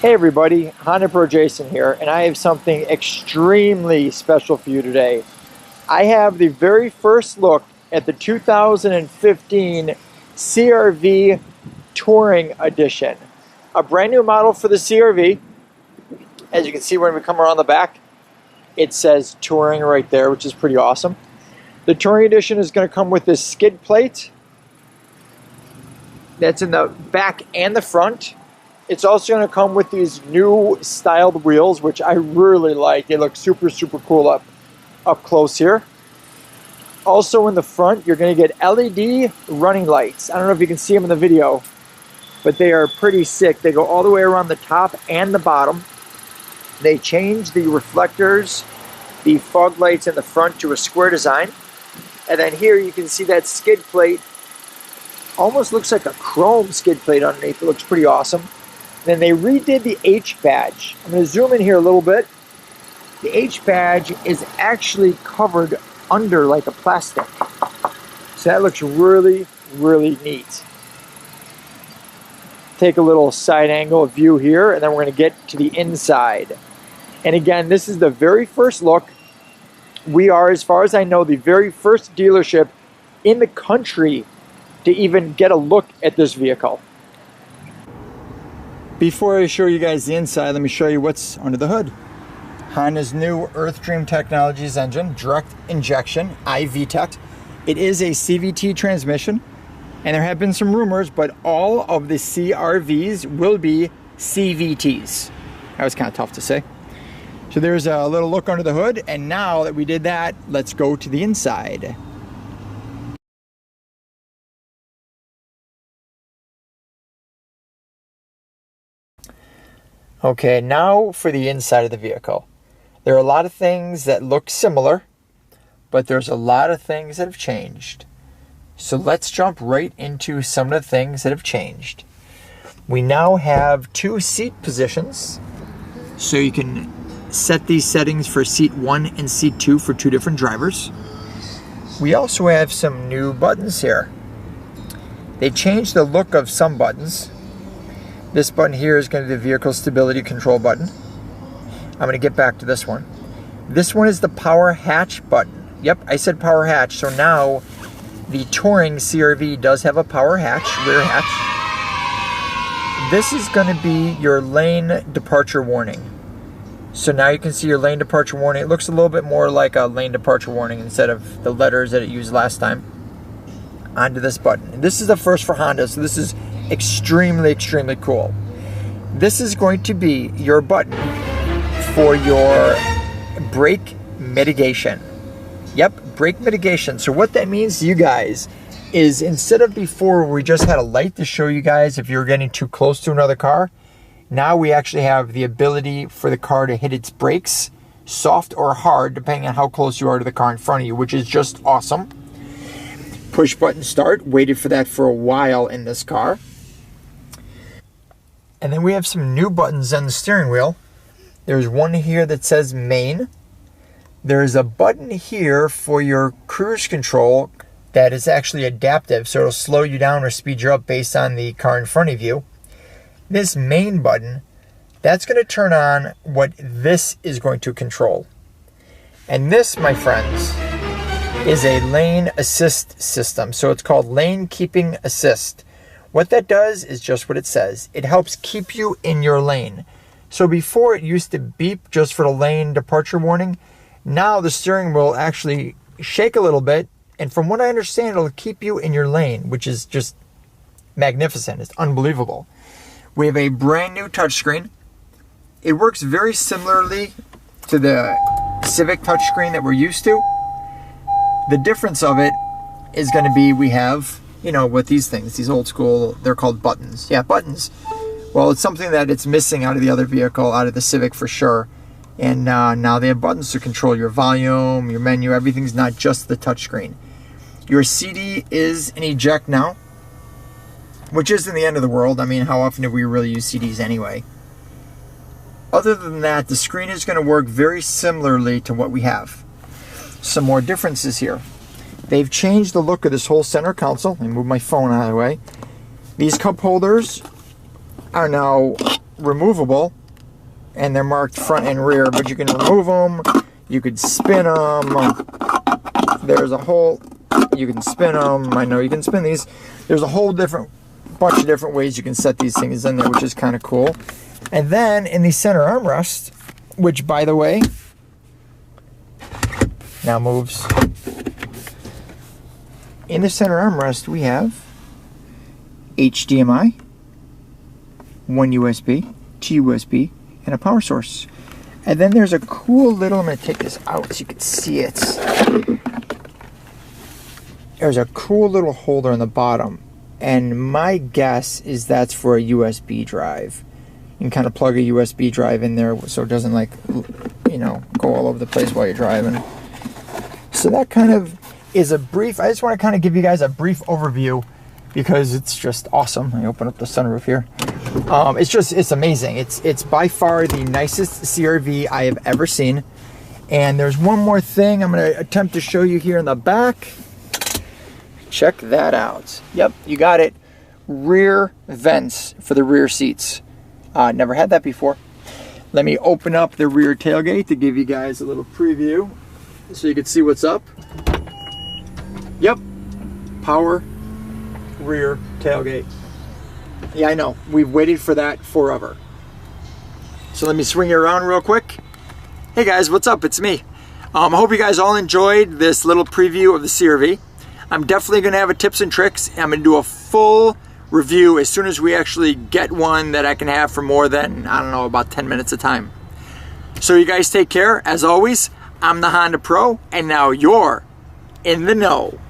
Hey everybody, Honda Pro Jason here, and I have something extremely special for you today. I have the very first look at the 2015 CRV Touring Edition. A brand new model for the CRV. As you can see when we come around the back, it says Touring right there, which is pretty awesome. The Touring Edition is going to come with this skid plate that's in the back and the front. It's also going to come with these new styled wheels, which I really like. They look super cool up close here. Also in the front, you're going to get LED running lights. I don't know if you can see them in the video, but they are pretty sick. They go all the way around the top and the bottom. They change the reflectors, the fog lights in the front to a square design. And then here you can see that skid plate. Almost looks like a chrome skid plate underneath. It looks pretty awesome. Then they redid the H badge. I'm going to zoom in here a little bit. The H badge is actually covered under like a plastic. So that looks really neat. Take a little side angle view here, and then we're going to get to the inside. And again, this is the very first look. We are, as far as I know, the very first dealership in the country to even get a look at this vehicle. Before I show you guys the inside, let me show you what's under the hood. Honda's new Earthdream Technologies engine, direct injection, iVTEC. It is a CVT transmission, and there have been some rumors, but all of the CRVs will be CVTs. That was kind of tough to say. So there's a little look under the hood, and now that we did that, let's go to the inside. Okay, now for the inside of the vehicle. There are a lot of things that look similar, but there's a lot of things that have changed. So let's jump right into some of the things that have changed. We now have 2 seat positions, so you can set these settings for seat 1 and seat 2 for 2 different drivers. We also have some new buttons here. They changed the look of some buttons. This button here is going to be the vehicle stability control button. I'm going to get back to this one. This one is the power hatch button. Yep, I said power hatch. So now the Touring CRV does have a power hatch, rear hatch. This is going to be your lane departure warning. So now you can see your lane departure warning. It looks a little bit more like a lane departure warning instead of the letters that it used last time. Onto this button. And this is the first for Honda, so this is extremely cool. This is going to be your button for your brake mitigation. Yep, brake mitigation. So what that means to you guys is, instead of before where we just had a light to show you guys if you're getting too close to another car, now we actually have the ability for the car to hit its brakes, soft or hard, depending on how close you are to the car in front of you, which is just awesome. Push button start, waited for that for a while in this car. And then we have some new buttons on the steering wheel. There's one here that says main. There's a button here for your cruise control that is actually adaptive, so it'll slow you down or speed you up based on the car in front of you. This main button, that's going to turn on what this is going to control. And this, my friends, is a lane assist system. So it's called lane keeping assist. What that does is just what it says. It helps keep you in your lane. So before it used to beep just for the lane departure warning, now the steering wheel actually shake a little bit, and from what I understand, it'll keep you in your lane, which is just magnificent. It's unbelievable. We have a brand new touchscreen. It works very similarly to the Civic touchscreen that we're used to. The difference of it is going to be, we have, you know, with these things, these old school, they're called buttons. Yeah, buttons. Well, it's something that it's missing out of the other vehicle, out of the Civic for sure. And now they have buttons to control your volume, your menu, everything's not just the touchscreen. Your CD is an eject now, which isn't the end of the world. I mean, how often do we really use CDs anyway? Other than that, the screen is going to work very similarly to what we have. Some more differences here. They've changed the look of this whole center console. Let me move my phone out of the way. These cup holders are now removable, and they're marked front and rear, but you can remove them, you could spin them. There's a whole, you can spin them. I know you can spin these. There's a whole bunch of different ways you can set these things in there, which is kind of cool. And then in the center armrest, which by the way, now moves. In the center armrest, we have HDMI, one USB, two USB, and a power source. And then there's a cool little, I'm going to take this out so you can see it. There's a cool little holder on the bottom. And my guess is that's for a USB drive. You can kind of plug a USB drive in there so it doesn't, like, you know, go all over the place while you're driving. So that kind of is a brief, I just want to kind of give you guys a brief overview because it's just awesome. I open up the sunroof here. It's amazing. It's by far the nicest CRV I have ever seen. And there's one more thing I'm going to attempt to show you here in the back. Check that out. Yep, you got it. Rear vents for the rear seats. Never had that before. Let me open up the rear tailgate to give you guys a little preview so you can see what's up. Yep, power rear tailgate. Yeah, I know. We've waited for that forever. So let me swing it around real quick. Hey guys, what's up? It's me. I hope you guys all enjoyed this little preview of the CRV. I'm definitely going to have a tips and tricks. I'm going to do a full review as soon as we actually get one that I can have for more than, I don't know, about 10 minutes a time. So you guys take care. As always, I'm the Honda Pro, and now you're in the know.